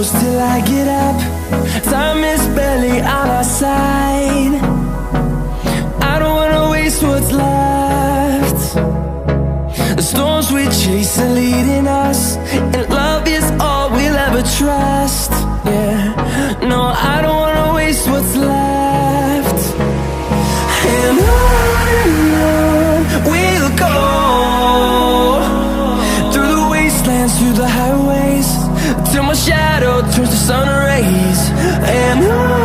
close till I get up. Time is barely on our side. I don't wanna waste what's left. The storms we chase are leading us, and love is all we'll ever trust. Yeah, no, I don't wanna waste what's left. And on we'll go, through the wastelands, through the highways, till my shadow turns to sun rays. And on